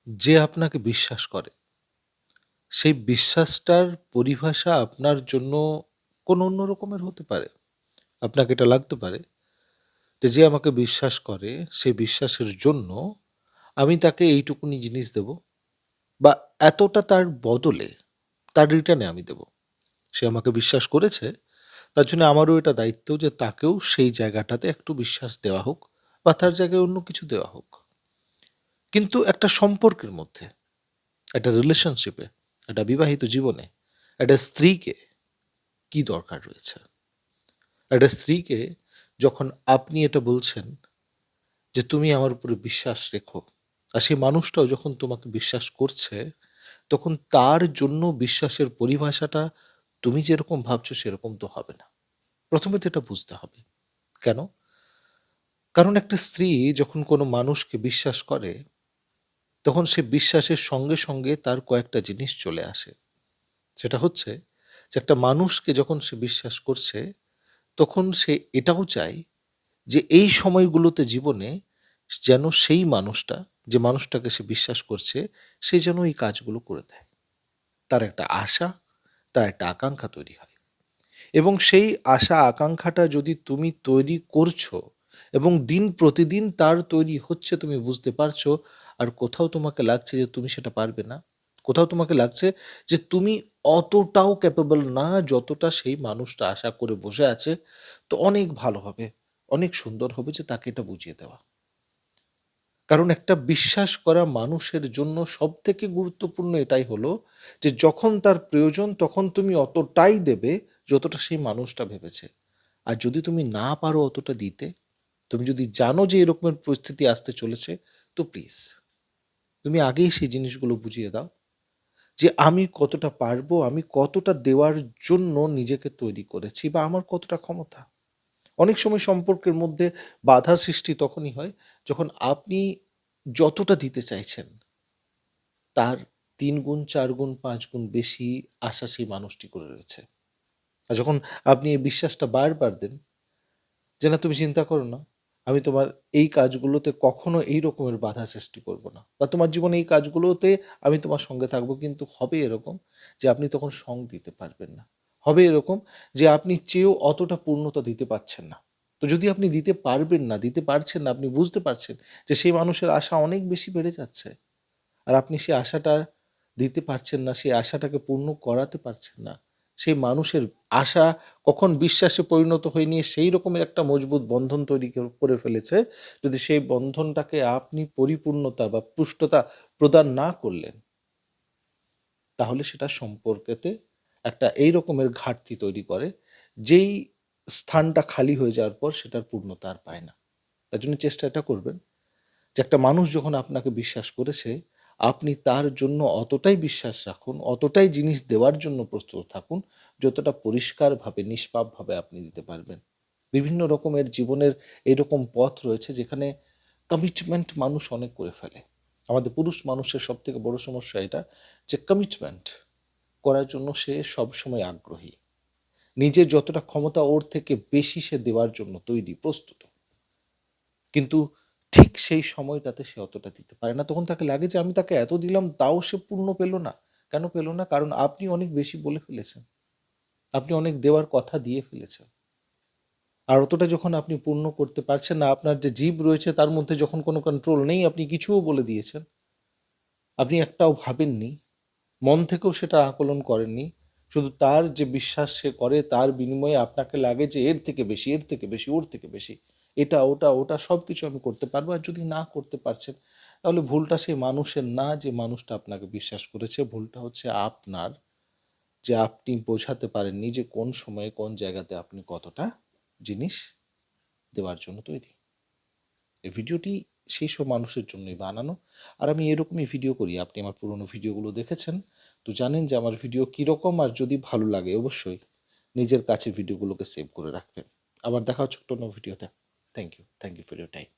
যে আপনাকে বিশ্বাস করে, সেই বিশ্বাসটার পরিভাষা আপনার জন্য কোনো অন্য রকমের হতে পারে। আপনাকে এটা লাগতে পারে যে আমাকে বিশ্বাস করে, সেই বিশ্বাসের জন্য আমি তাকে এইটুকুনি জিনিস দেব বা এতটা তার বদলে, তার রিটার্নে আমি দেব। সে আমাকে বিশ্বাস করেছে, তার জন্য আমারও এটা দায়িত্ব যে তাকেও সেই জায়গাটাতে একটু বিশ্বাস দেওয়া হোক বা তার জায়গায় অন্য কিছু দেওয়া হোক। কিন্তু একটা সম্পর্কের মধ্যে, একটা রিলেশনশিপে, একটা বিবাহিত জীবনে, একটা স্ত্রীকে কি দরকার রয়েছে? একটা স্ত্রীকে যখন আপনি এটা বলছেন যে, "তুমি আমার উপরে বিশ্বাস রেখো।" আর সেই মানুষটাও যখন তোমাকে বিশ্বাস করছে, তখন তার জন্য বিশ্বাসের পরিভাষাটা তুমি যেরকম ভাবছো সেরকম তো হবে না। ১ম এ তো এটা বুঝতে হবে। কেন? কারণ একটা স্ত্রী যখন কোনো মানুষকে বিশ্বাস করে, তখন সে বিশ্বাসের সঙ্গে, সঙ্গে তার কয়েকটা জিনিস চলে আসে। সেটা হচ্ছে যে একটা মানুষকে যখন সে বিশ্বাস করছে, তখন সে এটাও চায় যে এই সময়গুলোতে জীবনে যেন সেই মানুষটা, যে মানুষটাকে সে বিশ্বাস করছে, সে যেন এই কাজগুলো করে দেয়। তার একটা আশা, তার একটা আকাঙ্ক্ষা তৈরি হয়। এবং সেই আশা আকাঙ্ক্ষাটা যদি তুমি তৈরি করছো এবং দিন প্রতিদিন তার তৈরি হচ্ছে তুমি বুঝতে পারছো, আর কোথাও তোমাকে লাগছে যে তুমি সেটা পারবে না। কোথাও তোমাকে লাগছে যে তুমি অতটাও ক্যাপেবল না যতটা সেই মানুষটা আশা করে বসে আছে, তো অনেক ভালো হবে, অনেক সুন্দর হবে যে তাকে এটা বুঝিয়ে দেওয়া। কারণ একটা বিশ্বাস করা মানুষের জন্য সবথেকে গুরুত্বপূর্ণ এটাই হলো যে যখন তার প্রয়োজন তখন তুমি অতটাই দেবে যতটা সেই মানুষটা ভেবেছে। আর যদি তুমি না পারো অতটা দিতে, তুমি যদি জানো যে এরকমের পরিস্থিতি আসতে চলেছে, তো প্লিজ তুমি আগেই সেই জিনিসগুলো বুঝিয়ে দাও যে আমি কতটা পারবো, আমি কতটা দেওয়ার জন্য নিজেকে তৈরি করেছি বা আমার কতটা ক্ষমতা। অনেক সময় সম্পর্কের মধ্যে বাধা সৃষ্টি তখনই হয় যখন আপনি যতটা দিতে চাইছেন তার ৩ গুণ, ৪ গুণ, ৫ গুণ বেশি আশা সেই মানুষটি করে রয়েছে। আর যখন আপনি এই বিশ্বাসটা বারবার দেন যে, "না তুমি চিন্তা করো না। আমি তোমার এই কাজগুলোতে কখনো এই রকমের বাধা সৃষ্টি করব না। বা তোমার জীবনে এই কাজগুলোতে আমি তোমার সঙ্গে থাকবো।" কিন্তু হবে এরকম যে আপনি তখন সঙ্গ দিতে পারবেন না। হবে এরকম যে আপনি চেয়েও অতটা পূর্ণতা দিতে পারছেন না। তো যদি আপনি দিতে পারবেন না, দিতে পারছেন না, আপনি বুঝতে পারছেন যে সেই মানুষের আশা অনেক বেশি বেড়ে যাচ্ছে। আর আপনি সেই আশাটা দিতে পারছেন না, সেই আশাটাকে পূর্ণ করাতে পারছেন না। সেই মানুষের আশা কখন বিশ্বাসে পরিণত হয়ে নিয়ে সেই রকমের একটা মজবুত বন্ধন তৈরি করে ফেলেছে, যদি সেই বন্ধনটাকে আপনি পরিপূর্ণতা বা পুষ্টতা প্রদান না করলেন, তাহলে সেটা সম্পর্কেতে একটা এই রকমের ঘাটতি তৈরি করে, যেই স্থানটা খালি হয়ে যাওয়ার পর সেটার পূর্ণতা আর পায় না। তার জন্য চেষ্টা এটা করবেন যে একটা মানুষ যখন আপনাকে বিশ্বাস করেছে, আপনি তার জন্য অতটাই বিশ্বাস রাখুন, অতটাই জিনিস দেওয়ার জন্য প্রস্তুত থাকুন, যতটা পরিষ্কারভাবে, নিষ্পাপভাবে আপনি দিতে পারবেন। বিভিন্ন রকমের জীবনের এরকম পথ রয়েছে যেখানে কমিটমেন্ট মানুষ অনেক করে ফেলে। আমাদের পুরুষ মানুষের সবথেকে বড় সমস্যা এটা যে কমিটমেন্ট করার জন্য সে সবসময় আগ্রহী। নিজের যতটা ক্ষমতা ওর থেকে বেশি সে দেওয়ার জন্য তৈরি, প্রস্তুত। কিন্তু ঠিক সেই সময়টাতে সে অতটা দিতে পারে না। তখন তাকে লাগে যে আমি তাকে এত দিলাম তাও সে পূর্ণ পেল না। কেন পেল না? কারণ আপনি অনেক বেশি বলে ফেলেছেন। আপনি অনেক দেওয়ার কথা দিয়ে ফেলেছেন। আর অতটা যখন আপনি পূর্ণ করতে পারছেন না, আপনার যে জিভ রয়েছে তার মধ্যে যখন কোনো কন্ট্রোল নেই, আপনি কিছুও বলে দিয়েছেন। আপনি একটাও ভাবেননি। মন থেকেও সেটা আকলন করেননি। শুধু তার যে বিশ্বাস সে করে তার বিনিময়ে আপনাকে লাগে যে এর থেকে বেশি, এর থেকে বেশি, ওর থেকে বেশি। এটা, ওটা, ওটা সবকিছু আমি করতে পারবো। আর যদি না করতে পারছেন, তাহলে ভুলটা সেই মানুষের না যে মানুষটা আপনাকে বিশ্বাস করেছে। ভুলটা হচ্ছে আপনার, যে আপনি বোঝাতে পারেননি যে কোন সময়ে, কোন জায়গাতে আপনি কতটা জিনিস দেওয়ার জন্য তৈরি। এই ভিডিওটি সেই সব মানুষের জন্যই বানানো। আর আমি এরকমই ভিডিও করি। আপনি আমার পুরনো ভিডিওগুলো দেখেছেন। তো জানেন যে আমার ভিডিও কিরকম, আর যদি ভালো লাগে অবশ্যই নিজের কাছে ভিডিওগুলোকে সেভ করে রাখবেন। আবার দেখা হচ্ছে একটা অন্য ভিডিওতে। Thank you. Thank you for your time.